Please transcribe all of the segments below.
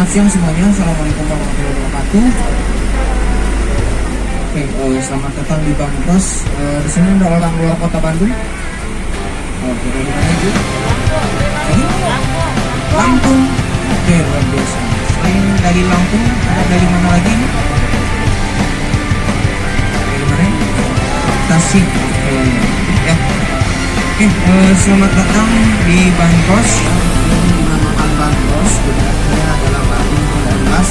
Selamat siang semuanya. Assalamualaikum warahmatullahi wabarakatuh. Oke, selamat datang di Bandros. Di sini ada orang luar kota Bandung. Oke, dari mana itu? Lampung. Oke, luar biasa. Selain dari Lampung, ada dari mana lagi? Dari mana? Tasik. Oke, ya. Oke, selamat datang di Bandros. Ini dinamakan Bandros, sebenarnya adalah Bandung 19.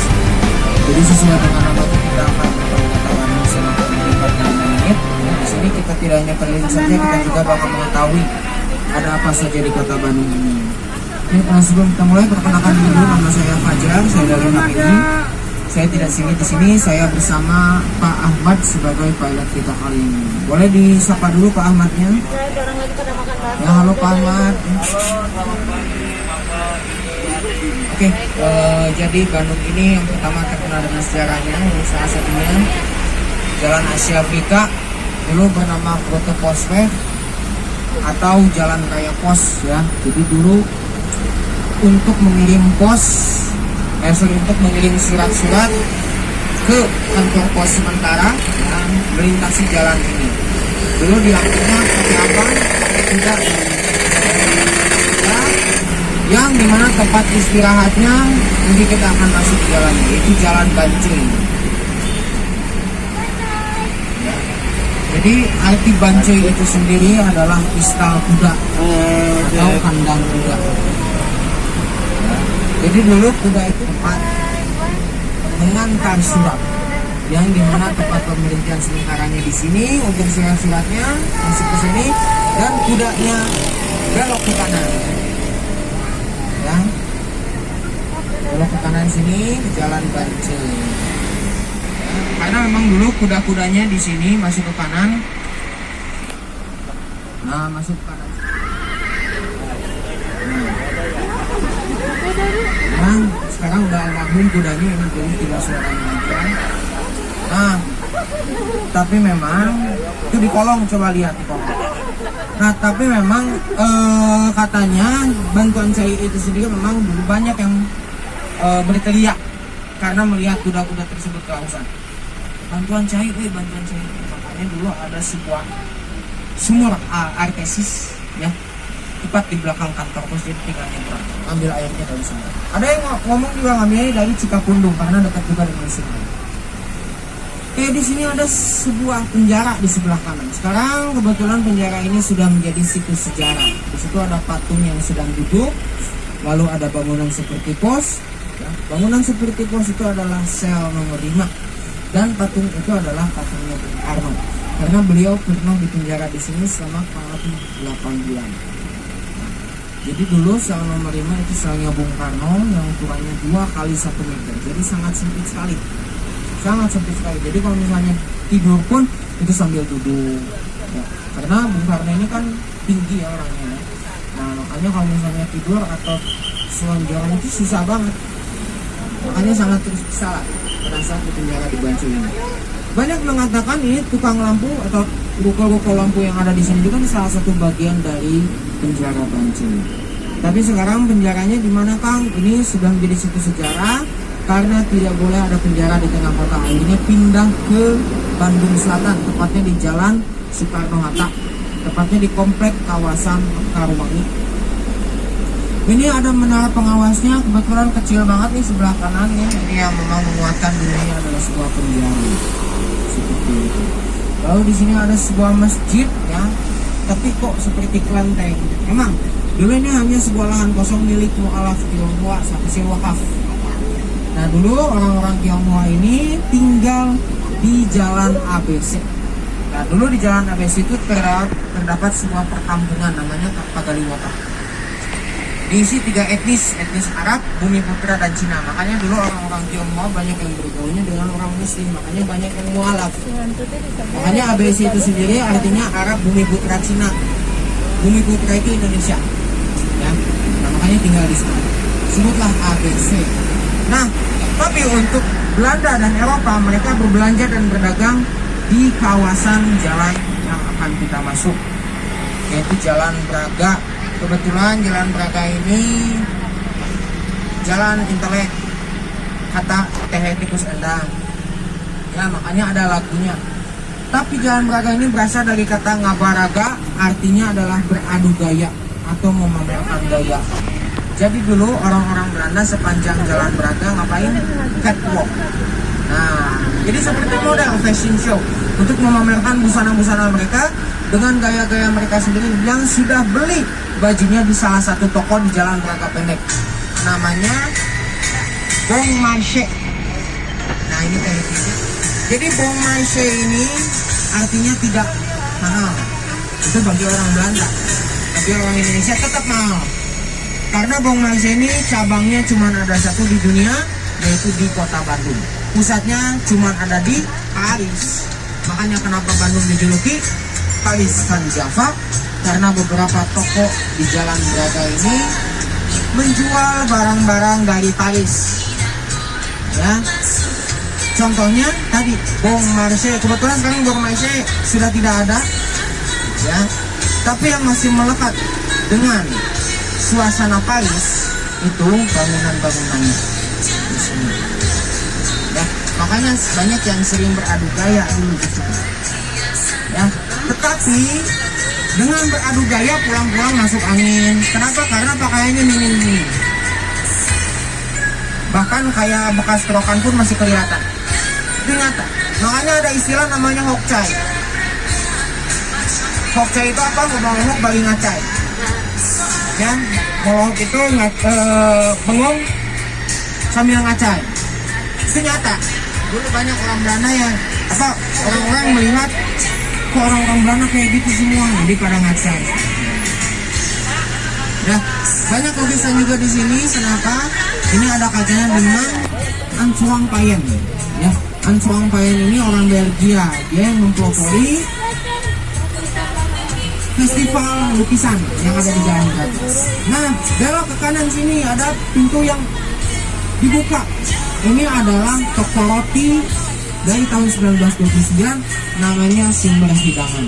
Jadi sesuai dengan nama itu kita akan mengetahui selama 45 menit. Di sini kita tidak hanya keliling saja, kita juga bakal mengetahui ada apa saja di kota Bandung ini. Oke, sebelum kita mulai, perkenalkan dulu, nama saya Fajar, saya dari HPI. Saya tidak singgah di sini, saya bersama Pak Ahmad sebagai pilot kita kali ini. Boleh disapa dulu Pak Ahmadnya? Ya, halo Pak Ahmad. Oke, jadi Bandung ini yang pertama terkenal dengan sejarahnya, salah satunya Jalan Asia Afrika, dulu bernama Proto Posweg atau Jalan Raya Pos ya. Jadi dulu untuk mengirim surat-surat ke kantor pos sementara yang melintasi jalan ini. Dulu dilakukannya pakai apa? Tidak. Yang dimana tempat istirahatnya nanti kita akan masuk ke jalan ini, yaitu Jalan Bancuy. Ya. Jadi arti Bancuy itu sendiri adalah istal kuda atau kandang kuda. Ya. Jadi dulu kuda itu tempat mengantar surat, yang dimana tempat pemberhentian sementaranya di sini untuk surat-suratnya masuk ke sini dan kudanya belok ke kanan. Ya, belok ke kanan sini ke Jalan Bancuy. Ya, karena memang dulu kuda-kudanya di sini masuk ke kanan. Nah, masuk ke kanan. Nah, sekarang udah almarhum kudanya, ini jadi tidak suaranya lagi. Nah, tapi memang itu di kolong, coba lihat di kolong. Nah, tapi memang katanya bantuan cair itu sendiri memang dulu banyak yang berteriak karena melihat kuda-kuda tersebut kehausan. Bantuan cair, bantuan cair. Makanya dulu ada sebuah sumur artesis ya, tepat di belakang kantor pos, jadi tinggal nyebrang, ambil airnya dari sana. Ada yang ngomong juga ngambilnya dari Cikapundung karena dekat juga dengan sungai. Di sini ada sebuah penjara di sebelah kanan. Sekarang kebetulan penjara ini sudah menjadi situs sejarah. Di situ ada patung yang sedang duduk, lalu ada bangunan seperti pos. Ya, bangunan seperti pos itu adalah sel nomor 5 dan patung itu adalah patungnya Bung Karno. Karena beliau pernah dipenjara di sini selama kurang lebih 8 bulan. Jadi dulu sel nomor 5 itu selnya Bung Karno yang ukurannya 2 kali 1 meter. Jadi sangat sempit sekali. Sangat sempit sekali. Jadi kalau misalnya tidur pun itu sambil duduk ya. Karena Bung Karno ini kan tinggi ya orangnya ya. Nah, makanya kalau misalnya tidur atau selonjoran itu susah banget. Makanya sangat tersiksa lah pada saat di penjara di Bancuy ini. Banyak mengatakan ini tukang lampu atau ruko-ruko lampu yang ada di sini juga salah satu bagian dari penjara Bancuy. Tapi sekarang penjaranya di mana, Kang? Ini sudah menjadi situs sejarah karena tidak boleh ada penjara di tengah kota. Akhirnya pindah ke Bandung Selatan, tepatnya di Jalan Soekarno-Hatta, tepatnya di komplek kawasan Mekarumangi. Ini ada menara pengawasnya, kebetulan kecil banget nih sebelah kanan ya. Ini yang memang menguatkan dirinya adalah sebuah penjara seperti itu. Lalu di sini ada sebuah masjid ya, tapi kok seperti kelenteng. Memang dulu ini hanya sebuah lahan kosong milik mualaf Tionghoa saksi wakaf. Nah, dulu orang-orang Tionghoa ini tinggal di Jalan ABC. Nah, dulu di Jalan ABC itu terdapat sebuah perkampungan namanya Pagaliwota. Diisi 3 etnis Arab, Bumiputra, dan Cina. Makanya dulu orang-orang Tionghoa banyak yang bergaulnya dengan orang Muslim, makanya banyak yang mualaf. Makanya ABC itu sendiri artinya Arab, Bumiputra, Cina. Bumiputra itu Indonesia. Ya. Nah, makanya tinggal di sana. Sebutlah ABC. Nah, tapi untuk Belanda dan Eropa, mereka berbelanja dan berdagang di kawasan jalan yang akan kita masuk, yaitu Jalan Braga. Kebetulan Jalan Braga ini jalan intelek kata teh tikus endang. Ya makanya ada lagunya. Tapi Jalan Braga ini berasal dari kata ngabaraga, artinya adalah beradu gaya atau memamerkan gaya. Jadi dulu orang-orang Belanda sepanjang Jalan Braga ngapain? Catwalk. Nah, jadi seperti model fashion show untuk memamerkan busana-busana mereka dengan gaya-gaya mereka sendiri yang sudah beli bajunya di salah satu toko di Jalan Braga Pendek. Namanya Bon Marché. Nah ini televisi. Jadi Bon Marché ini artinya tidak mahal. Itu bagi orang Belanda. Tapi orang Indonesia tetap mahal. Karena Bon Marché ini cabangnya cuma ada satu di dunia, yaitu di kota Bandung. Pusatnya cuma ada di Paris. Makanya kenapa Bandung dijuluki Paris Van Java, karena beberapa toko di Jalan Braga ini menjual barang-barang dari Paris. Ya. Contohnya tadi Bon Marché, kebetulan sekarang Bon Marché sudah tidak ada. Ya. Tapi yang masih melekat dengan suasana Paris itu bangunan-bangunannya di sini. Ya, makanya banyak yang sering beradu gaya dulu di sini. Ya, tetapi dengan beradu gaya pulang-pulang masuk angin. Kenapa? Karena pakaiannya minim-minim. Bahkan kayak bekas kerokan pun masih kelihatan. Itu nyata. Makanya ada istilah namanya hokcai. Hokcai itu apa? Ngomong-ngomong bali ngacai. Ya, mohok itu bengong sambil ngacai. Itu nyata. Dulu banyak orang Belanda yang orang-orang melihat kok orang-orang Belanda kayak gitu semua, jadi pada ngacai. Ya, banyak lukisan juga di sini. Kenapa? Ini ada kaitannya dengan Antoine Payen. Ya, Antoine Payen ini orang Belgia. Dia yang mempelopori festival lukisan yang ada di Jalan Braga. Nah, belok ke kanan sini ada pintu yang dibuka. Ini adalah toko roti dari tahun 1929, namanya Sumber Hidangan.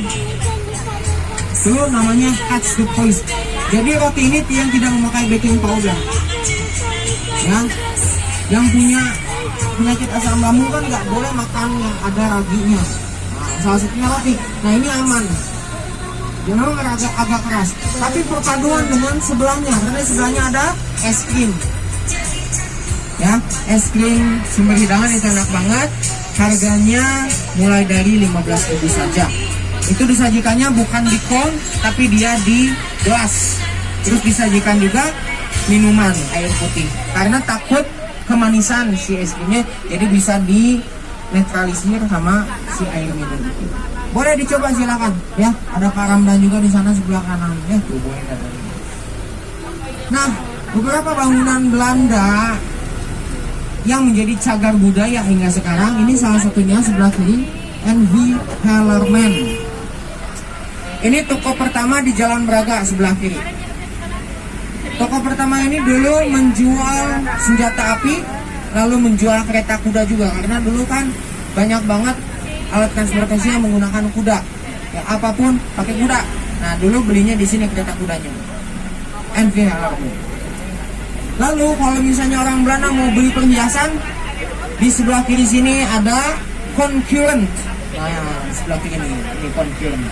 Itu namanya Catch the Police. Jadi roti ini yang tidak memakai baking powder. Ya, yang punya penyakit asam lambung kan nggak boleh makan yang ada raginya. Nah, salah satunya roti. Nah ini aman. Memang agak keras, tapi perpaduan dengan sebelahnya, karena sebelahnya ada es krim. Ya, es krim Sumber Hidangan itu enak banget. Harganya mulai dari 15.000 saja. Itu disajikannya bukan di kon, tapi dia di gelas. Terus disajikan juga minuman air putih. Karena takut kemanisan si es krimnya, jadi bisa dinetralisir sama si air minum. Boleh dicoba silakan, ya. Ada Karamdan juga di sana sebelah kanan, ya. Tuh boleh datang. Nah, beberapa bangunan Belanda yang menjadi cagar budaya hingga sekarang, ini salah satunya sebelah kiri, NV Hellerman. Ini toko pertama di Jalan Braga sebelah kiri. Toko pertama ini dulu menjual senjata api, lalu menjual kereta kuda juga, karena dulu kan banyak banget alat transportasi yang menggunakan kuda. Ya, apapun pakai kuda. Nah, dulu belinya di sini kereta kudanya. NV Hellerman. Lalu kalau misalnya orang Belanda mau beli perhiasan, di sebelah kiri sini ada Concurrent. Nah, sebelah kiri ini Concurrent.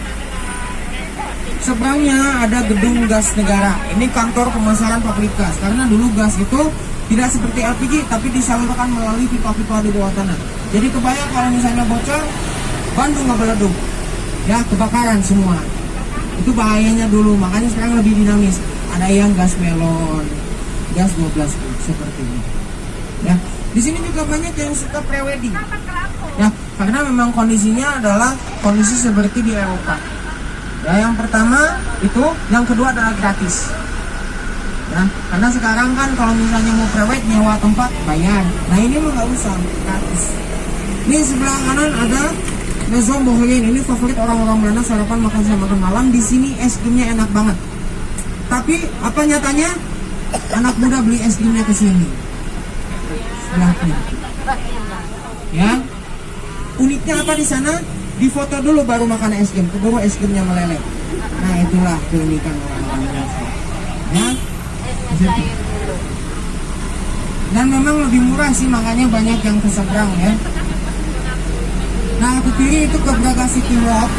Seberangnya ada gedung gas negara. Ini kantor pemasaran pabrik gas. Karena dulu gas itu tidak seperti LPG, tapi disalurkan melalui pipa-pipa di bawah tanah. Jadi kebayang kalau misalnya bocor, Bandung nggak meleduk. Ya, kebakaran semua. Itu bahayanya dulu. Makanya sekarang lebih dinamis. Ada yang gas melon, gas 12 seperti ini. Ya, di sini juga banyak yang suka prewedding. Ya, karena memang kondisinya adalah kondisi seperti di Eropa. Ya, yang pertama itu, yang kedua adalah gratis. Ya, karena sekarang kan kalau misalnya mau prewed nyewa tempat bayar. Nah ini mah nggak usah, gratis. Ini sebelah kanan ada Maison Bohlen. Ini favorit orang-orang Belanda sarapan makan siang makan malam. Di sini es krimnya enak banget. Tapi apa nyatanya? Anak muda beli es krimnya ke sini. Sebelah kiri. Ya. Uniknya apa di sana? Di foto dulu baru makan es krim, keburu es krimnya meleleh. Nah itulah keunikan orang-orang Belanda. Ya. Dan memang lebih murah sih, makanya banyak yang keseberang ya. Nah, ke kiri itu ke Braga City Walk.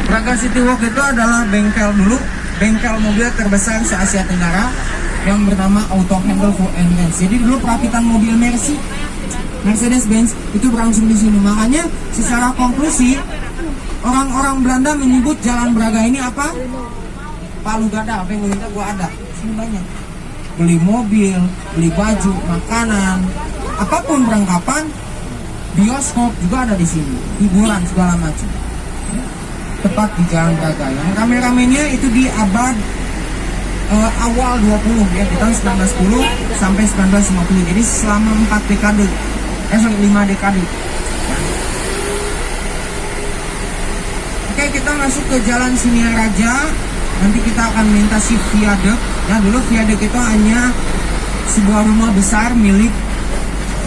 Braga City Walk itu adalah bengkel dulu, bengkel mobil terbesar se Asia Tenggara yang bernama Auto Handle for Benz. Jadi dulu perakitan mobil Mercedes-Benz itu berlangsung di sini. Makanya secara konklusi orang-orang Belanda menyebut Jalan Braga ini apa? Palu gada, apa yang minta gua ada. Sini banyak. Beli mobil, beli baju, makanan, apapun perlengkapan, bioskop juga ada di sini, hiburan segala macam. Tepat di Jalan Braga. Yang rame-ramenya itu di abad awal 20 ya, di tahun 1910 sampai 1950. Jadi selama 5 dekade. Oke, kita masuk ke Jalan Siniaraja. Nanti kita akan melintasi viaduk. Nah, dulu viaduk itu hanya sebuah rumah besar milik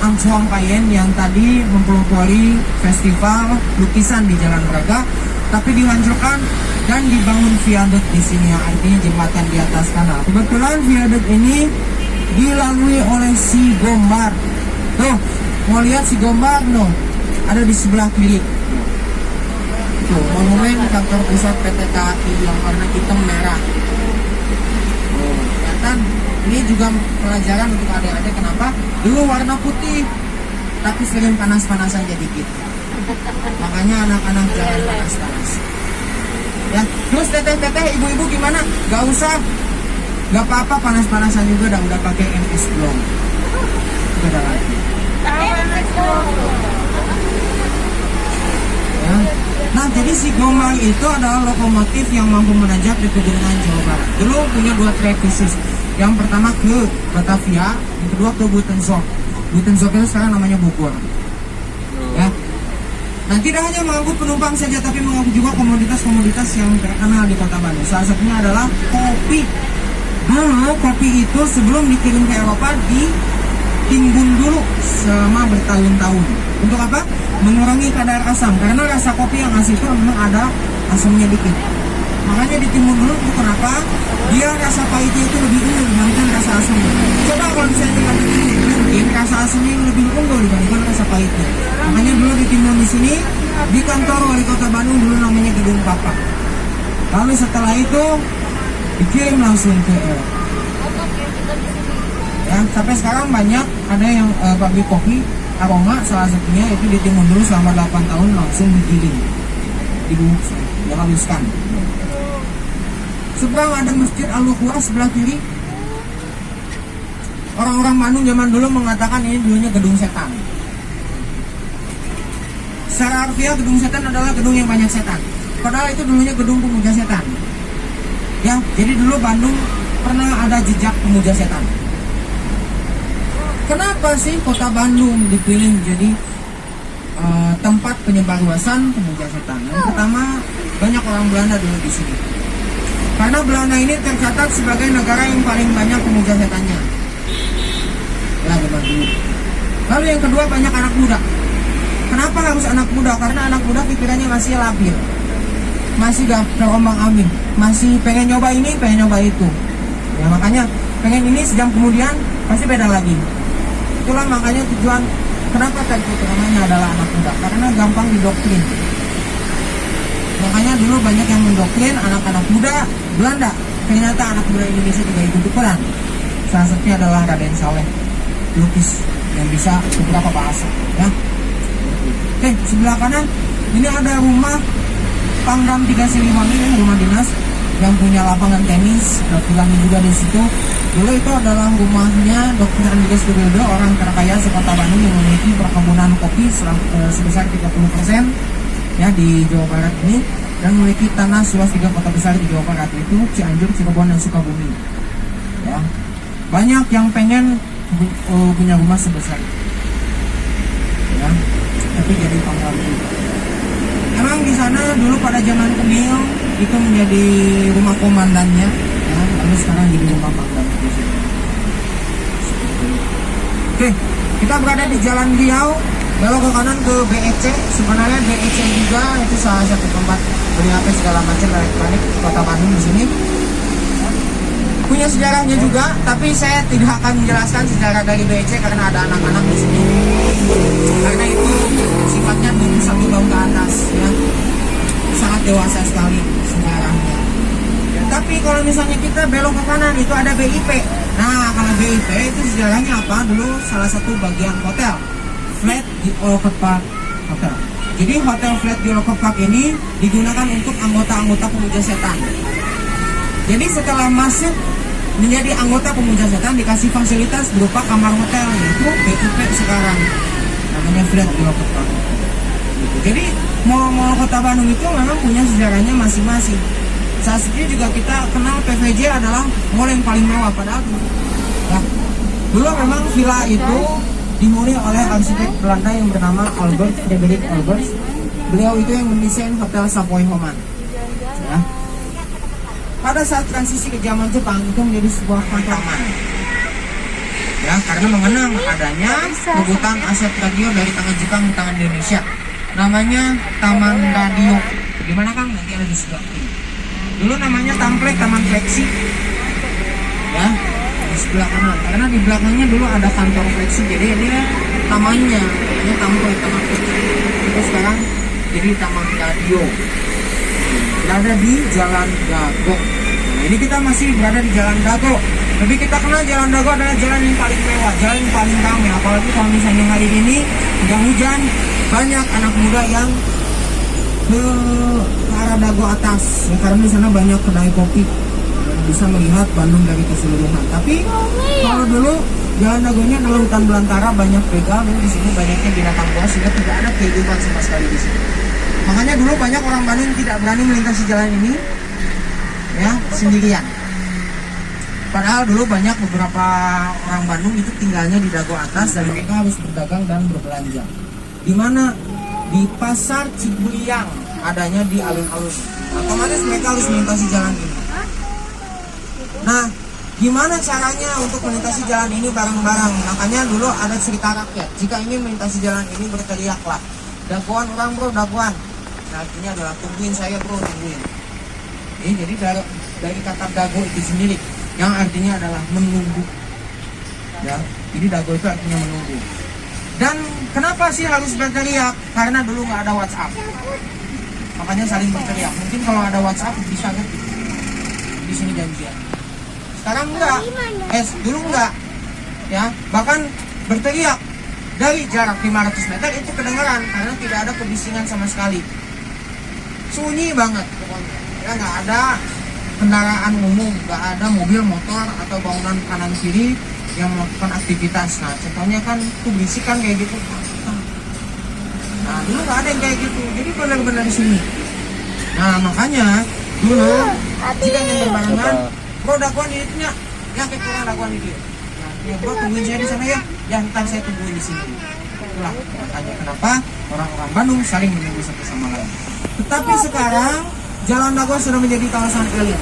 Ang Chuang Payen yang tadi mempelopori festival lukisan di Jalan Braga, tapi dihancurkan dan dibangun viaduk di sini, yang artinya jembatan di atas kanal. Kebetulan viaduk ini dilalui oleh si Gombar. Tuh, mau lihat si Gombar? No, ada di sebelah kiri. Tuh, monumen kantor pusat PT KAI yang warna hitam merah. Oh, kelihatan. Ini juga pelajaran untuk adik-adik, kenapa dulu warna putih tapi sering panas-panasan jadi dikit. Makanya anak-anak jangan panas-panas. Ya, terus teteh-teteh, ibu-ibu gimana? Gak usah, gak apa-apa panas-panasan juga, udah pakai MS Glow. Udah lagi. Ya. Nah, jadi si Gomar itu adalah lokomotif yang mampu menanjak di pegunungan Jawa Barat. Dulu punya 2 trek khusus. Yang pertama ke Batavia, yang kedua ke Buitenzorg. Buitenzorg itu sekarang namanya Bogor. Ya. Nah, tidak hanya mengangkut penumpang saja, tapi mengangkut juga komoditas-komoditas yang terkenal di Kota Bandung. Salah satunya adalah kopi. Dulu kopi itu sebelum dikirim ke Eropa ditimbun dulu selama bertahun-tahun. Untuk apa? Mengurangi kadar asam. Karena rasa kopi yang asam itu memang ada asamnya dikit. Makanya ditimbun dulu. Itu kenapa? Dia rasa pahitnya itu lebih unggul dibandingkan rasa asamnya. Coba kalau misalnya kita ditimbun, mungkin rasa asamnya yang lebih unggul dibandingkan rasa pahitnya. Makanya dulu ditimbun di sini, di kantor wali kota Bandung, dulu namanya Gedung Papa. Lalu setelah itu dikirim langsung ke Eropa. Ya, sampai sekarang banyak ada yang pabrik kopi aroma, salah satunya itu ditimbun dulu selama 8 tahun langsung digiling, dihaluskan. Seberang ada Masjid Al-Luhur sebelah kiri. Orang-orang Bandung zaman dulu mengatakan ini dulunya gedung setan. Secara harfiah gedung setan adalah gedung yang banyak setan. Padahal itu dulunya gedung pemuja setan. Ya, jadi dulu Bandung pernah ada jejak pemuja setan. Kenapa sih kota Bandung dipilih jadi tempat penyebarluasan pemuja setan? Yang pertama, banyak orang Belanda dulu di sini. Karena Belanda ini tercatat sebagai negara yang paling banyak pemuja setannya. Ya, zaman dulu. Lalu yang kedua, banyak anak muda. Kenapa harus anak muda? Karena anak muda pikirannya masih labil, masih gak terombang-ambing, masih pengen nyoba ini, pengen nyoba itu. Ya, makanya pengen ini, sejam kemudian pasti beda lagi. Itulah makanya tujuan kenapa tadi namanya adalah anak muda, karena gampang didoktrin. Makanya dulu banyak yang mendoktrin anak-anak muda Belanda. Ternyata anak muda Indonesia juga ikut berperan. Salah satunya adalah Raden Saleh, lukis yang bisa beberapa bahasa. Ya. Oke, sebelah kanan ini ada rumah Pangdam 3 Siliwangi, ini rumah dinas yang punya lapangan tenis, ada vilanya juga di situ. Dulu itu adalah rumahnya Dr. Andreas Sudodo, orang terkaya sekota Bandung yang memiliki perkebunan kopi sebesar 30% ya di Jawa Barat ini, dan memiliki tanah seluas 3 kota besar di Jawa Barat, yaitu Cianjur, Cirebon, dan Sukabumi. Ya. Banyak yang pengen punya rumah sebesar itu. Ya. Tapi jadi pangkal. Emang di sana dulu pada zaman Kemil itu menjadi rumah komandannya, ya, lalu sekarang jadi rumah pangdam. Oke, kita berada di Jalan Riau, belok ke kanan ke BEC. Sebenarnya BEC juga itu salah satu tempat beli HP segala macam elektronik di Kota Bandung di sini. punya sejarahnya juga, tapi saya tidak akan menjelaskan sejarah dari BEC karena ada anak-anak di sini. Karena itu sifatnya 21 tahun ke atas ya. Sangat dewasa sekali sejarahnya. Tapi kalau misalnya kita belok ke kanan itu ada BIP. Nah, kalau BIP itu sejarahnya apa? Dulu salah satu bagian hotel Flat di Orchard Park Hotel. Jadi hotel Flat di Orchard Park ini digunakan untuk anggota-anggota pemuja setan. Jadi setelah masuk menjadi anggota pemuja setan dikasih fasilitas berupa kamar hotel, yaitu BIP sekarang namanya Flat di Orchard Park. Gitu. Jadi mall-mall kota Bandung itu memang punya sejarahnya masing-masing. Saat ini juga kita kenal PVJ adalah mall yang paling mewah, padahal ya, dulu memang villa itu dihuni oleh arsitek Belanda yang bernama Albert Frederick Albers. Beliau itu yang mendesain Hotel Savoy Homan. Ya. Pada saat transisi ke zaman Jepang itu menjadi sebuah taman. Ya, karena mengenang adanya rebutan aset radio dari tangan Jepang ke tangan Indonesia. Namanya Taman Radio. Gimana Kang? Nanti ada di sebelah kiri. Dulu namanya Tamplek Taman Fleksi. Ya, di sebelah kanan. Karena di belakangnya dulu ada kantor Fleksi. Jadi ini tamannya, ini Tamplek Taman Fleksi. Terus sekarang jadi Taman Radio. Berada di Jalan Dago. Nah, ini kita masih berada di Jalan Dago. Tapi kita kenal Jalan Dago adalah jalan yang paling mewah, jalan yang paling ramai. Apalagi kalau misalnya hari ini udah hujan, banyak anak muda yang ke arah Dago atas ya, karena di sana banyak kedai kopi dan bisa melihat Bandung dari keseluruhan. Tapi kalau dulu Jalan Dagonya adalah hutan belantara, banyak begal, dan di sini banyaknya binatang buas sehingga tidak ada kehidupan sama sekali di sini. Makanya dulu banyak orang Bandung tidak berani melintasi jalan ini ya sendirian. Padahal dulu banyak beberapa orang Bandung itu tinggalnya di Dago atas dan mereka harus berdagang dan berbelanja. Di mana? Di Pasar Cibuliang, adanya di alun-alun. Otomatis mereka harus melintasi jalan ini. Nah, gimana caranya untuk melintasi jalan ini bareng-bareng? Makanya dulu ada cerita rakyat. Jika ingin melintasi jalan ini berteriaklah, dagoan orang bro, dagoan. Nah, artinya adalah tungguin saya bro, tungguin. Jadi dari kata dago itu sendiri, yang artinya adalah menunggu. Ya, jadi dago itu artinya menunggu. Dan kenapa sih harus berteriak? Karena dulu nggak ada WhatsApp, makanya saling berteriak. Mungkin kalau ada WhatsApp bisa kan di sini janjian. Sekarang enggak, dulu enggak, ya. Bahkan berteriak dari jarak 500 meter itu kedengaran karena tidak ada kebisingan sama sekali. Sunyi banget pokoknya. Ya nggak ada kendaraan umum, nggak ada mobil, motor atau bangunan kanan kiri yang melakukan aktivitas. Nah, contohnya kan tuh berisik kan kayak gitu. Nah, dulu nggak ada yang kayak gitu. Jadi benar-benar di sini. Nah, makanya dulu jika ingin berbarengan, bro dakwaan di itunya, yang kurang dakwaan di dia. Nah, ya bro tungguin saya di sana ya. Ya ntar saya tungguin di sini. Itulah makanya kenapa orang-orang Bandung saling menunggu satu sama lain. Tetapi sekarang Jalan Dago sudah menjadi kawasan elit.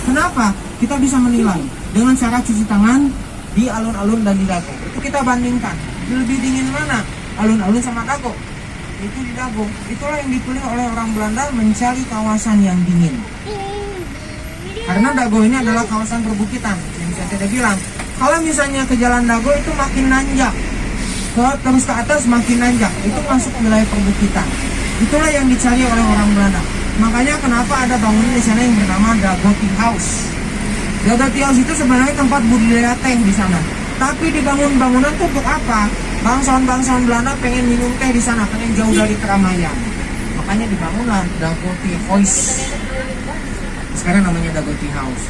Kenapa? Kita bisa menilai dengan cara cuci tangan di alun-alun dan di Dago. Itu kita bandingkan. Lebih dingin mana? Alun-alun sama Dago. Itu di Dago. Itulah yang dipilih oleh orang Belanda mencari kawasan yang dingin. Karena Dago ini adalah kawasan perbukitan. Yang bisa saya bilang, kalau misalnya ke Jalan Dago itu makin nanjak, terus ke atas makin nanjak, itu masuk wilayah perbukitan. Itulah yang dicari oleh orang Belanda. Makanya kenapa ada bangunan di sana yang bernama Dago Tea House. Dago Tea House itu sebenarnya tempat budidaya teh di sana. Tapi dibangun bangunan itu untuk apa? Bangsawan-bangsawan Belanda pengen minum teh di sana, pengen jauh dari keramaian. Makanya dibangunlah Dago Tea House. Sekarang namanya Dago Tea House.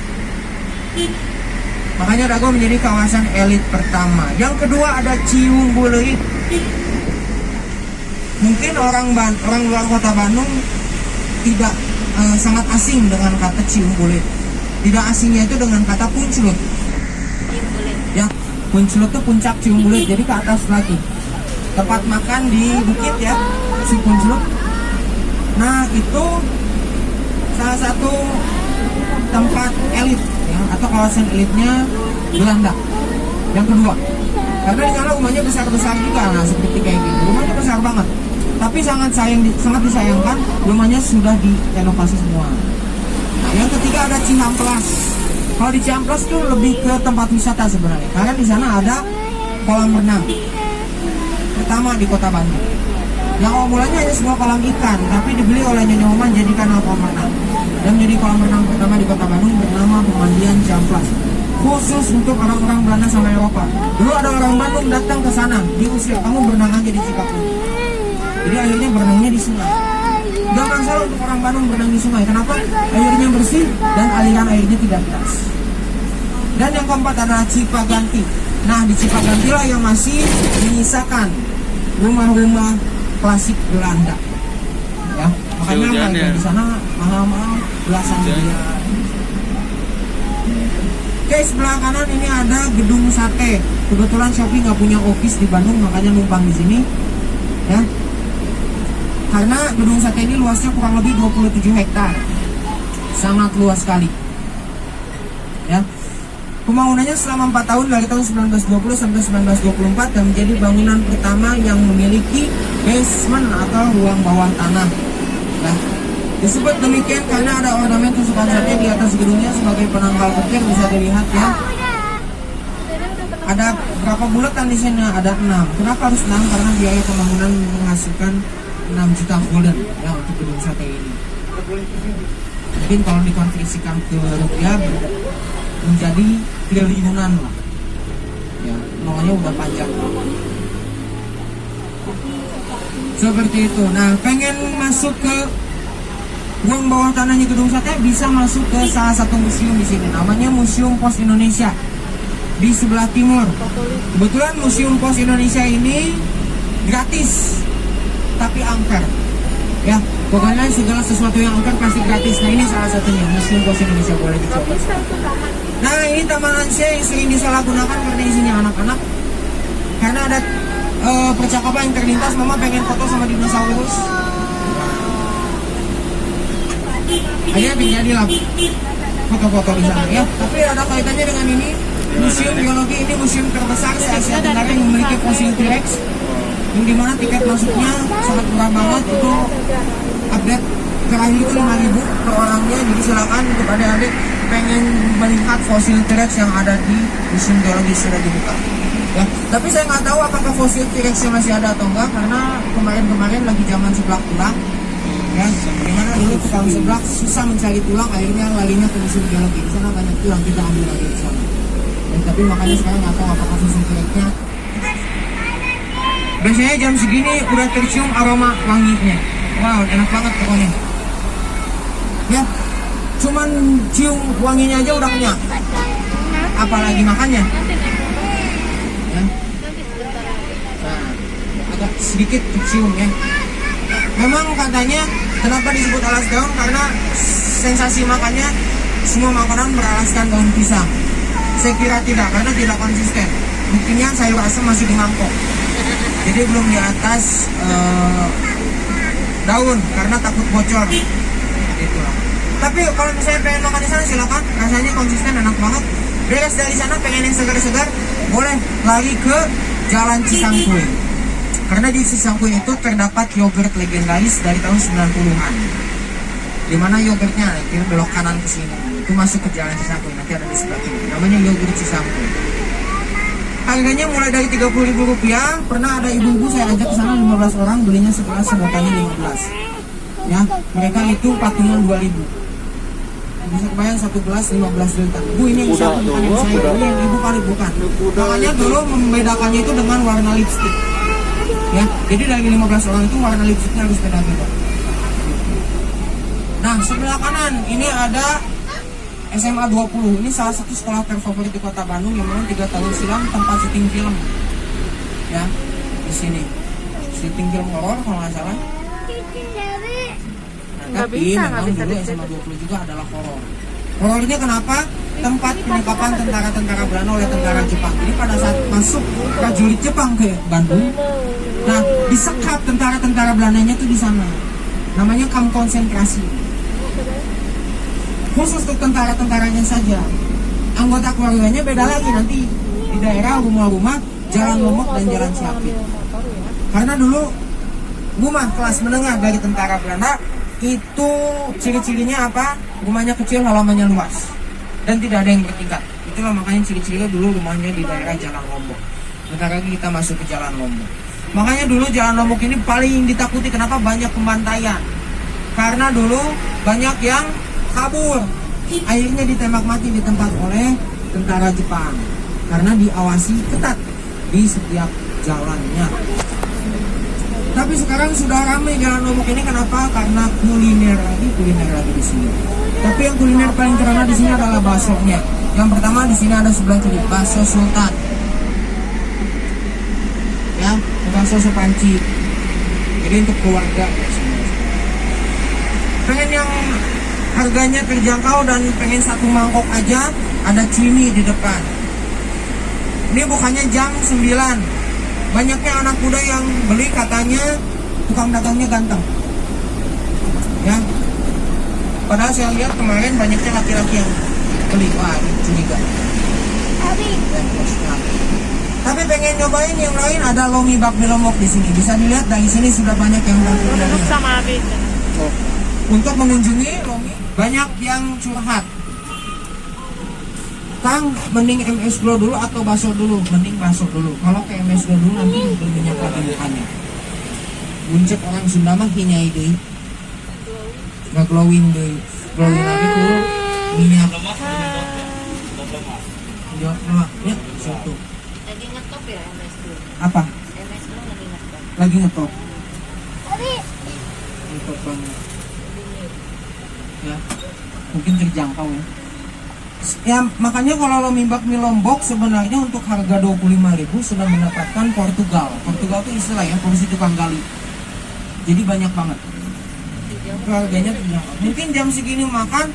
Makanya Dago menjadi kawasan elit pertama. Yang kedua ada Ciumbuleuit. Mungkin orang luar kota Bandung tidak sangat asing dengan kata Ciumbuleuit. Tidak asingnya itu dengan kata Puncelut. Ya, Puncelut itu puncak Ciumbuleuit, jadi ke atas lagi. Tempat makan di bukit ya, si Puncelut. Nah, itu salah satu tempat elit ya, atau kawasan elitnya Belanda. Yang kedua, karena di sana rumahnya besar-besar juga, nah seperti kayak gitu. Rumahnya besar banget. Tapi sangat disayangkan rumahnya sudah direnovasi semua. Nah, yang ketiga ada Cihamplas. Kalau di Ciamplas tuh lebih ke tempat wisata sebenarnya, karena di sana ada kolam renang pertama di kota Bandung. Yang awalnya hanya sebuah kolam ikan, tapi dibeli oleh Nyonya Oman jadikan kolam renang. Dan menjadi kolam renang pertama di kota Bandung bernama Pemandian Ciamplas, khusus untuk orang-orang Belanda sama Eropa. Dulu ada orang Bandung datang ke sana, diusir, kamu berenang aja di Cikapundung. Jadi akhirnya berenangnya di sungai. Gak masalah untuk orang Bandung berenang di sungai. Kenapa? Airnya bersih dan aliran airnya tidak deras. Dan yang keempat adalah Cipaganti. Nah, di Cipaganti lah yang masih menyisakan rumah-rumah klasik Belanda. Ya, makanya harga di sana mahal-mahal belasan miliar. Oke, sebelah kanan ini ada gedung sate. Kebetulan Shopee nggak punya office di Bandung, makanya numpang di sini. Ya, karena gedung sate ini luasnya kurang lebih 27 hektar, sangat luas sekali. Ya, pembangunannya selama 4 tahun dari tahun 1920 sampai 1924 dan menjadi bangunan pertama yang memiliki basement atau ruang bawah tanah. Ya, disebut demikian karena ada ornamen tusukan sate di atas gedungnya sebagai penangkal petir, bisa dilihat ya. Ada berapa bulatan di sini? Ada 6. Kenapa harus 6? Karena biaya pembangunan menghasilkan 6 juta golden ya untuk gedung sate ini. Mungkin kalau dikonversikan ke rupiah menjadi triliunan lah. Ya, nolnya udah panjang. Seperti itu. Nah, pengen masuk ke ruang bawah tanahnya gedung sate, bisa masuk ke salah satu museum di sini. Namanya Museum Pos Indonesia di sebelah timur. Kebetulan Museum Pos Indonesia ini gratis, tapi angker. Ya, pokoknya segala sesuatu yang angker pasti gratis. Nah, ini salah satunya Museum Pos Indonesia, boleh dicoba. Nah, ini taman lansia yang sering disalahgunakan karena isinya anak-anak. Karena ada percakapan yang terlintas, mama pengen foto sama dinosaurus. Akhirnya jadilah foto-foto di sana ya. Tapi ada kaitannya dengan ini. Museum Biologi ini museum terbesar di Asia Tenggara yang memiliki fosil T-Rex, yang dimana tiket masuknya sangat murah banget. Itu update terakhir itu 5.000 per orangnya. Jadi silakan untuk adik-adik pengen melihat fosil T-Rex yang ada di Museum Biologi sudah dibuka. Ya, tapi saya nggak tahu apakah fosil T-Rex masih ada atau enggak, karena kemarin lagi zaman seblak tulang. Ya, dimana dulu tukang seblak susah mencari tulang, akhirnya larinya ke Museum Biologi. Di sana banyak tulang, kita ambil lagi di sana. Ya, tapi makanya sekarang nggak tahu apakah fosil T-Rex-nya. Biasanya jam segini udah tercium aroma wanginya. Wow, enak banget pokoknya. Ya, cuman cium wanginya aja udah kenyang. Apalagi makannya. Ya. Nah, agak sedikit tercium ya. Memang katanya kenapa disebut alas daun, karena sensasi makannya semua makanan beralaskan daun pisang. Saya kira tidak, karena tidak konsisten. Buktinya sayur asam masih di mangkok, jadi belum di atas daun karena takut bocor. Itulah. Tapi kalau misalnya pengen makan di sana silakan, rasanya konsisten, enak banget. Beres dari sana pengen yang segar-segar, boleh lari ke Jalan Cisangkuy. Karena di Cisangkuy itu terdapat yogurt legendaris dari tahun 90-an. Dimana yogurtnya kira belok kanan ke sini. Itu masuk ke Jalan Cisangkuy, nanti ada di sebelah kiri. Namanya yogurt Cisangkuy. Harganya mulai dari Rp30.000. Pernah ada ibu-ibu saya ajak ke sana 15 orang, belinya segelas sedotannya 15. Ya, mereka itu patungan 2.000. Bisa kebayang satu gelas 15 liter. Bu, ini yang satu bukan yang saya, ini yang ibu kali bukan. Makanya dulu membedakannya itu dengan warna lipstick. Ya, jadi dari 15 orang itu warna lipstiknya harus beda-beda. Nah, sebelah kanan ini ada SMA 20. Ini salah satu sekolah terfavorit di kota Bandung yang memang 3 tahun silam tempat syuting film. Ya, di sini syuting film horor kalau nggak salah. Nah, tapi memang dulu SMA 20 juga adalah horor. Horornya kenapa? Tempat penyekapan tentara-tentara Belanda oleh tentara Jepang. Jadi pada saat masuk prajurit Jepang ke Bandung, nah disekap tentara-tentara Belandanya tuh di sana. Namanya kamp konsentrasi. Khusus untuk tentara-tentaranya saja. Anggota keluarganya beda lagi nanti di daerah rumah-rumah Jalan Lombok dan Jalan Siapit. Karena dulu rumah kelas menengah dari tentara Belanda itu ciri-cirinya apa? Rumahnya kecil, halamannya luas. dan tidak ada yang bertingkat. Itulah makanya ciri-cirinya dulu rumahnya di daerah Jalan Lombok. Bentar lagi kita masuk ke Jalan Lombok. Makanya dulu Jalan Lombok ini paling ditakuti. Kenapa? Banyak pembantaian. Karena dulu banyak yang kabur, akhirnya ditembak mati di tempat oleh tentara Jepang. Karena diawasi ketat di setiap jalannya. Tapi sekarang sudah ramai Jalan Lombok ini. Kenapa? Karena kuliner lagi di sini. Tapi yang kuliner paling terkenal di sini adalah baksonya. Yang pertama di sini ada sebelah kiri bakso Sultan. Ya, bakso sepanci. Jadi untuk keluarga. Pengen yang harganya terjangkau dan pengen satu mangkok aja, ada cumi di depan. Ini bukannya jam 9. Banyaknya anak muda yang beli, katanya tukang dagangnya ganteng. Ya. Padahal saya lihat kemarin banyaknya laki-laki yang beli. Wah, curiga. Tapi pengen nyobain yang lain, ada lomi bakmi Lombok di sini. Bisa dilihat dari sini sudah banyak yang udah sama habis. Untuk mengunjungi lomi, banyak yang curhat. Kang, mending MS Glow dulu atau bakso dulu? Mending bakso dulu. Kalau ke MS Glow dulu nanti berminyak lagi mukanya. Buncet orang Sunda mah hinyai deui. Nggak glowing deui. Glowing lagi dulu minyak. Ya, satu. Lagi ngetop ya MS Glow. Apa? MS Glow lagi ngetop. Lagi ngetop. Ngetop banget. Ya, mungkin terjangkau ya. Ya makanya kalau lomi bakmi Lombok sebenarnya untuk harga 25.000 sudah mendapatkan Portugal. Portugal itu istilah ya, porsi tukang gali. Jadi banyak banget. Harganya terjangkau. Mungkin jam segini makan,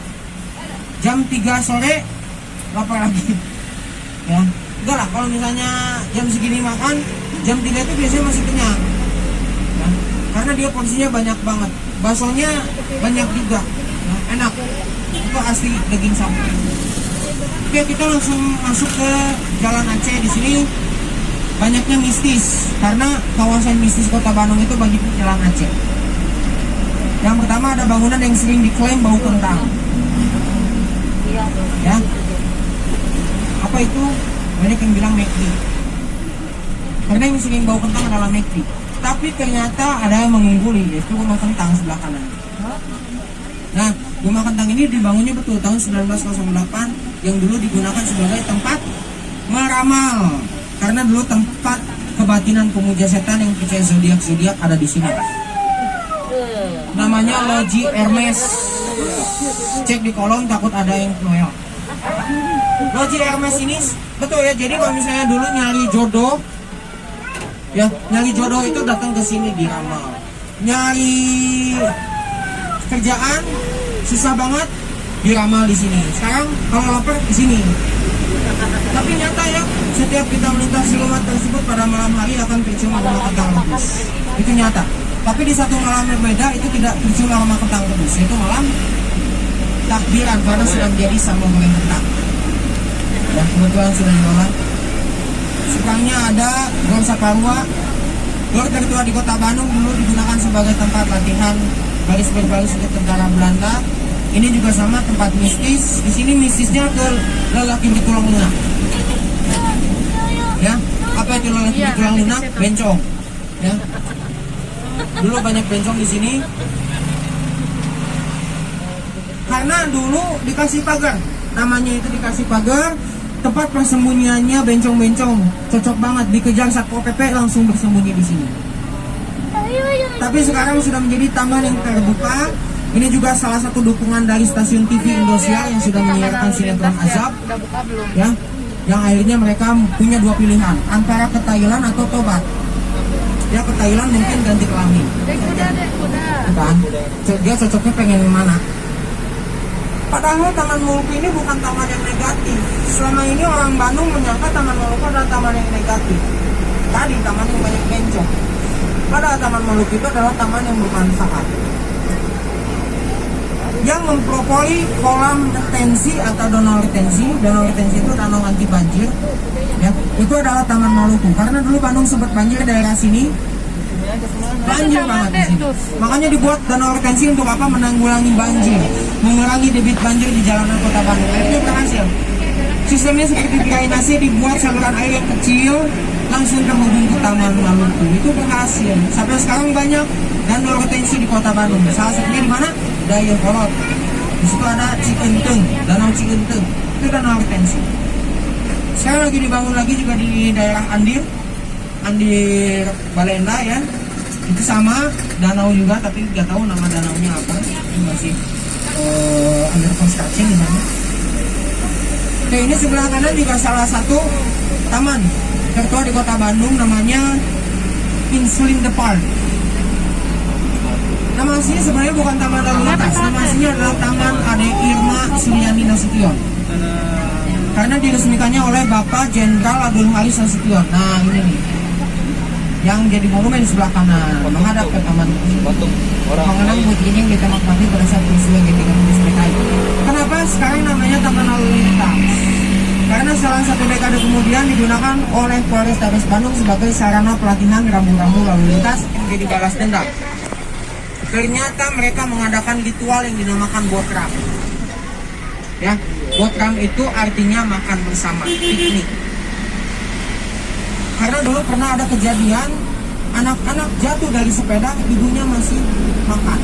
jam 3 sore lapar lagi. Ya, enggak lah kalau misalnya jam segini makan, jam 3 itu biasanya masih kenyang. Ya, karena dia porsinya banyak banget. Baksonya banyak juga. Ya, enak. Itu asli daging sapi. Oke, kita langsung masuk ke Jalan Aceh. Di sini banyaknya mistis karena kawasan mistis Kota Bandung itu bagi Jalan Aceh. Yang pertama ada bangunan yang sering diklaim bau kentang. Ya, apa itu? Banyak yang bilang McD. Karena yang sering bau kentang adalah McD. Tapi ternyata ada yang mengungguli, yaitu rumah kentang sebelah kanan. Nah, rumah kentang ini dibangunnya betul tahun 1908 yang dulu digunakan sebagai tempat meramal. Karena dulu tempat kebatinan pemuja setan yang percaya zodiak ada di sini. Namanya Loji Hermes. Cek di kolom takut ada yang noel. Loji Hermes ini betul ya. Jadi kalau misalnya dulu nyari jodoh, ya nyari jodoh itu datang ke sini diramal. Nyari kerjaan susah banget diramal di sini. Sekarang kalau lapar di sini. Tapi nyata ya, setiap kita melintasi rumah tersebut pada malam hari akan tercium aroma kentang rebus. Itu nyata. Tapi di satu malam berbeda itu tidak tercium aroma kentang rebus. Itu malam takbiran karena sedang jadi sama goreng kentang. Dan kebetulan sudah diolah. Sekarangnya ada Gor Saparua. Gor tertua di Kota Bandung, dulu digunakan sebagai tempat latihan baris berbaris untuk tentara Belanda. Ini juga sama tempat mistis. Di sini mistisnya ke lelaki bertulang lunak. Ya, apa itu lelaki bertulang lunak? Bencong. Ya. Dulu banyak bencong di sini. Karena dulu dikasih pagar. Namanya itu dikasih pagar. Tempat persembunyiannya bencong-bencong. Cocok banget dikejar Satpol PP langsung bersembunyi di sini. Tapi sekarang sudah menjadi taman yang terbuka. Ini juga salah satu dukungan dari stasiun TV Indosiar yang sudah menyiarkan sinetron Azab. Ya, yang akhirnya mereka punya dua pilihan antara ke Thailand atau tobat. Ya ke Thailand mungkin ganti kelamin. Kan? Dia cocoknya pengen mana? Padahal Taman Maluku ini bukan taman yang negatif. Selama ini orang Bandung menyangka Taman Maluku adalah taman yang negatif. Tadi taman yang banyak bencong. Padahal Taman Maluku itu adalah taman yang bermanfaat. Yang mempropoli kolam retensi atau danau retensi. Danau retensi itu danau anti banjir. Ya, itu adalah Taman Maluku. Karena dulu Bandung sempat banjir daerah sini. banjir banget di sini. Makanya dibuat danau retensi untuk apa? Menanggulangi banjir, mengurangi debit banjir di jalanan kota Bandung. Itu berhasil. Sistemnya seperti drainase, dibuat saluran air yang kecil langsung terhubung ke Taman Maluku. Itu berhasil. Sampai sekarang banyak danau retensi di kota Bandung. Salah satunya di mana? Dayakolot. Di situ ada Cikenteng, Danau Cikenteng. Itu danau retensi. Sekarang lagi dibangun lagi juga di daerah Andir Balenda ya. Itu sama danau juga, tapi nggak tahu nama danaunya apa. Ini masih under construction di sana. Oke, ini sebelah kanan juga salah satu taman tertua di kota Bandung, namanya Insulin The Park. Nama aslinya sebenarnya bukan Taman Lalu Lintas, nama aslinya adalah Taman Ade Irma Suryani Nasution. Karena diresmikannya oleh Bapak Jenderal Agung Haris Nasution. Nah ini nih, yang jadi monumen sebelah kanan menghadap ke taman mengenang putri yang ditembak mati pada saat peristiwa G30 PKI. Kenapa sekarang namanya Taman Lalu Lintas? Karena salah satu dekade kemudian digunakan oleh Polrestabes Bandung sebagai sarana pelatihan rambu-rambu lalu lintas yang menjadi balas dendam. Ternyata mereka mengadakan ritual yang dinamakan botram. Ya, botram itu artinya makan bersama, piknik. Karena dulu pernah ada kejadian anak-anak jatuh dari sepeda, ibunya masih makan.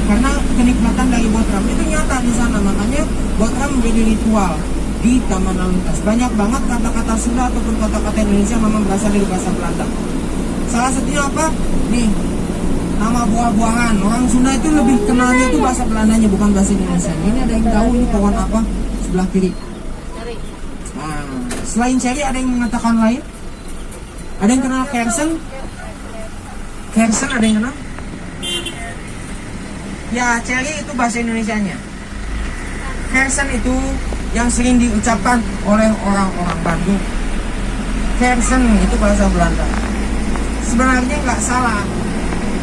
Karena kenikmatan dari botram itu nyata di sana, makanya botram menjadi ritual di Taman Lalu Lintas. Banyak banget kata-kata Sunda ataupun kata-kata Indonesia memang berasal dari bahasa Belanda. Salah satunya apa? Nih, nama buah-buahan. Orang Sunda itu lebih kenalnya itu bahasa Belandanya, bukan bahasa Indonesia. Ini ada yang tahu ini pohon apa? Sebelah kiri. Nah, selain ceri ada yang mengatakan lain? Ada yang kenal kersen? Kersen ada yang kenal? Ya, ceri itu bahasa Indonesianya. Kersen itu yang sering diucapkan oleh orang-orang Bandung. Kersen itu bahasa Belanda. Sebenarnya nggak salah,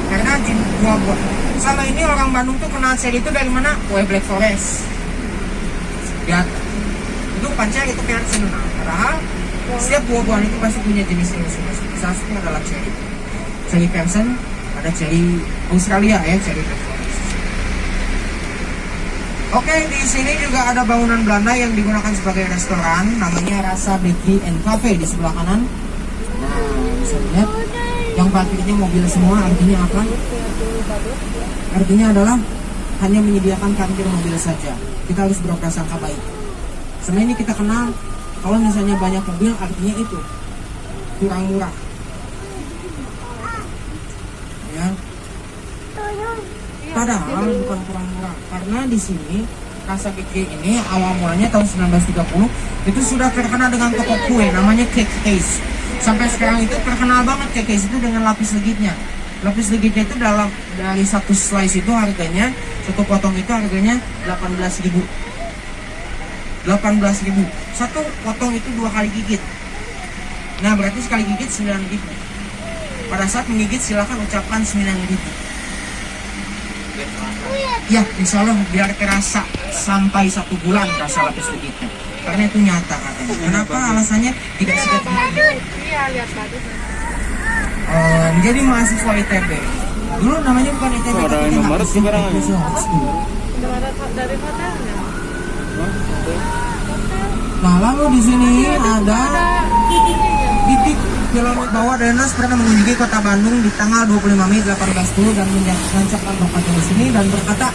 karena buah-buah. Sama ini orang Bandung tuh kenal ceri itu dari mana? Kue Black Forest. Lihat, itu pancar itu kersen. Padahal setiap buah-buahan itu pasti punya jenisnya masing-masing. Salah satunya adalah ceri. Ceri kersen, ada ceri Australia ya, ceri Black Forest. Oke, di sini juga ada bangunan Belanda yang digunakan sebagai restoran, namanya Rasa Bakery and Cafe di sebelah kanan. Nah, bisa lihat yang parkirnya mobil semua, artinya apa? Artinya adalah hanya menyediakan parkir mobil saja. Kita harus berprasangka baik. Selama ini kita kenal, kalau misalnya banyak mobil, artinya itu kurang murah. Ya. Padahal bukan kurang murah, karena di sini Rasa Bakery ini awal mulanya tahun 1930 itu sudah terkenal dengan toko kue namanya Cake Case. Sampai sekarang itu terkenal banget Cake Case itu dengan lapis legitnya. Lapis legitnya itu dari satu slice itu harganya, satu potong itu harganya 18.000. 18.000. Satu potong itu 2 kali gigit. Nah, berarti sekali gigit 9.000. Pada saat menggigit silakan ucapkan 9.000. Ya, insya Allah biar terasa sampai 1 bulan rasa lapis legitnya. Karena itu nyata katanya. Kenapa? Alasannya tidak sedikit. Iya, lihat badut. Menjadi mahasiswa ITB. Dulu namanya bukan ITB, ada tapi nomor sembarangan. Dari hotelnya. Nah, lalu di sini ada titik kilometer bahwa Denas pernah mengunjungi kota Bandung di tanggal 25 Mei 1810 dan menyaksikan lokasi di sini dan berkata,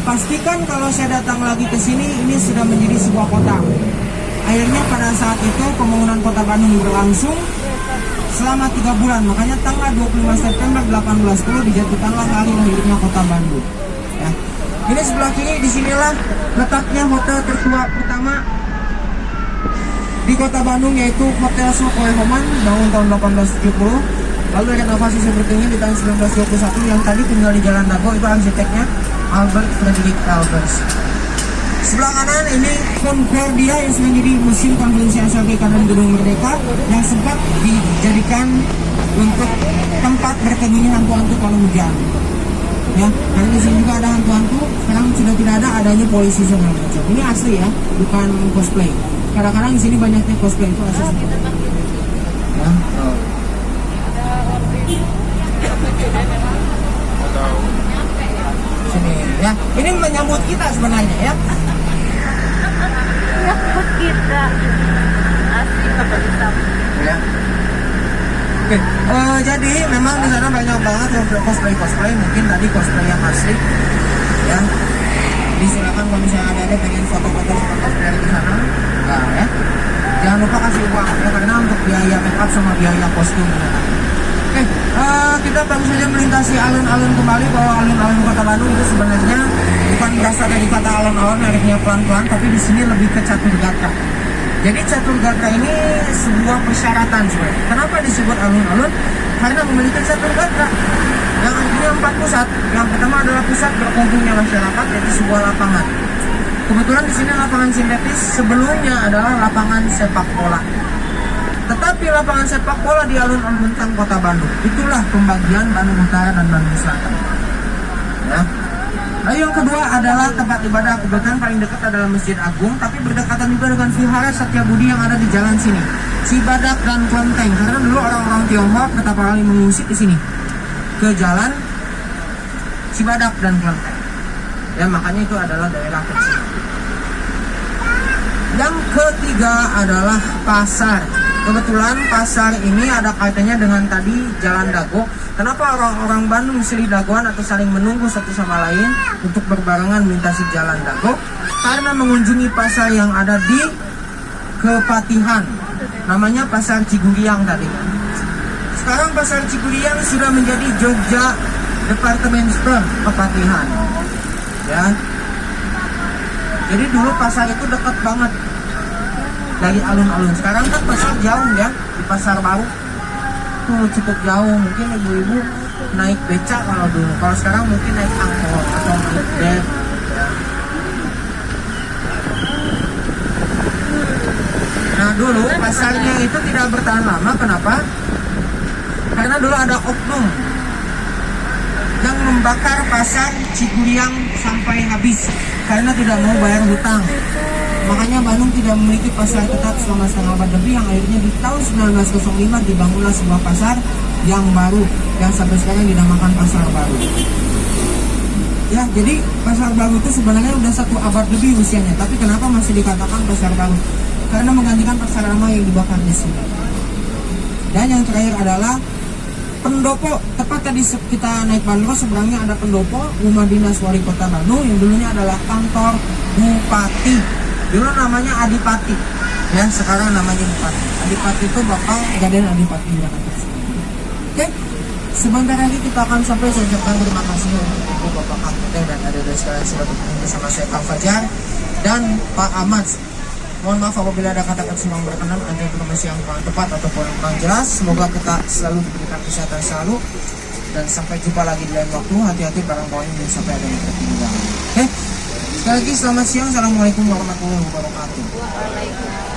pastikan kalau saya datang lagi ke sini ini sudah menjadi sebuah kota. Akhirnya pada saat itu pembangunan kota Bandung berlangsung selama 3 bulan. Makanya tanggal 25 September 1810 dijatuhkanlah hari lahirnya kota Bandung. Ya. Ini sebelah kiri, disinilah letaknya hotel tertua pertama di kota Bandung, yaitu Hotel Sukhoi Homan, bangun tahun 1870. Lalu renovasi sepertinya di tahun 1921. Yang tadi tinggal di Jalan Dago itu arsiteknya Albert Frederick Albers. Sebelah kanan ini Concordia yang sudah jadi museum konferensi Asia kanan Gedung Merdeka yang sempat dijadikan untuk tempat bertemunya hantu-hantu kalau hujan. Ya, karena di sini juga ada hantu-hantu. Sekarang sudah tidak ada, adanya polisi segala macam. Ini asli ya, bukan cosplay. Kadang-kadang di sini banyaknya cosplay itu asli. Ya. beda memang. Sini ya. Ini menyambut kita sebenarnya ya. Nyambut kita. Asik apa kita? Ya. Oke, jadi memang di sana banyak banget cosplay. Mungkin tadi cosplay yang asli, ya. Disilakan kalau misalnya ada pengen foto-foto sama cosplayer di sana, enggak ya. Jangan lupa kasih uang ya karena untuk biaya make up sama biaya kostum. Oke, kita baru saja melintasi alun-alun kembali bahwa alun-alun Kota Bandung itu sebenarnya bukan berasal dari kata alun-alun artinya pelan-pelan, tapi di sini lebih ke catur gatra. Jadi catur gatra ini sebuah persyaratan sebenarnya. Kenapa disebut alun-alun? Karena memiliki catur gatra yang artinya 4 pusat. Yang pertama adalah pusat berkumpulnya masyarakat, yaitu sebuah lapangan. Kebetulan di sini lapangan sintetis, sebelumnya adalah lapangan sepak bola. Tetapi lapangan sepak bola di alun-alun bentang Kota Bandung, itulah pembagian Bandung Utara dan Bandung Selatan. Ya. Lalu yang kedua adalah tempat ibadah. Kebetulan paling dekat adalah Masjid Agung, tapi berdekatan juga dengan Vihara Satyabudi yang ada di jalan sini, Cibadak dan Klenteng. Karena dulu orang-orang Tionghoa pertama kali mengungsi ke sini, ke jalan Cibadak dan Klenteng. Ya makanya itu adalah daerah kecil. Yang ketiga adalah pasar. Kebetulan pasar ini ada kaitannya dengan tadi Jalan Dago. Kenapa orang-orang Bandung silih dagoan atau saling menunggu satu sama lain untuk berbarengan melintasi Jalan Dago? Karena mengunjungi pasar yang ada di Kepatihan. Namanya Pasar Ciguliang tadi. Sekarang Pasar Ciguliang sudah menjadi Jogja Department Store Kepatihan. Ya. Jadi dulu pasar itu dekat banget dari alun-alun. Sekarang kan pasar jauh ya, di Pasar Baru tuh cukup jauh. Mungkin ibu-ibu naik becak kalau dulu. Kalau sekarang mungkin naik angkot atau naik Grab. Ya. Nah dulu pasarnya itu tidak bertahan lama. Kenapa? Karena dulu ada oknum yang membakar pasar Ciguliang sampai habis karena tidak mau bayar hutang. Makanya Bandung tidak memiliki pasar tetap selama setengah abad lebih, yang akhirnya di tahun 1905 dibangunlah sebuah pasar yang baru yang sampai sekarang dinamakan Pasar Baru. Ya, jadi Pasar Baru itu sebenarnya udah 1 abad lebih usianya, tapi kenapa masih dikatakan Pasar Baru? Karena menggantikan pasar lama yang dibakar di sini. Dan yang terakhir adalah pendopo. Tepat tadi kita naik bandros, seberangnya ada pendopo, rumah dinas wali kota Bandung yang dulunya adalah kantor bupati. Dulu namanya Adipati, ya sekarang namanya Bupati. Adipati itu Bapak Gaden Adipati Jakarta. Oke, sebentar lagi kita akan sampai. Saya ucapkan terima kasih untuk Ibu Bapak Kapten dan adik-adik sekalian sudah bertemu bersama saya Kang Fajar dan Pak Ahmad. Mohon maaf apabila ada kata-kata yang berkenan, ada informasi yang kurang tepat ataupun kurang jelas. Semoga kita selalu diberikan kesehatan selalu, dan sampai jumpa lagi di lain waktu. Hati-hati barang bawaan yang sampai ada yang tertinggal. Oke, sekali lagi selamat siang. Assalamualaikum warahmatullahi wabarakatuh. Waalaikumsalam.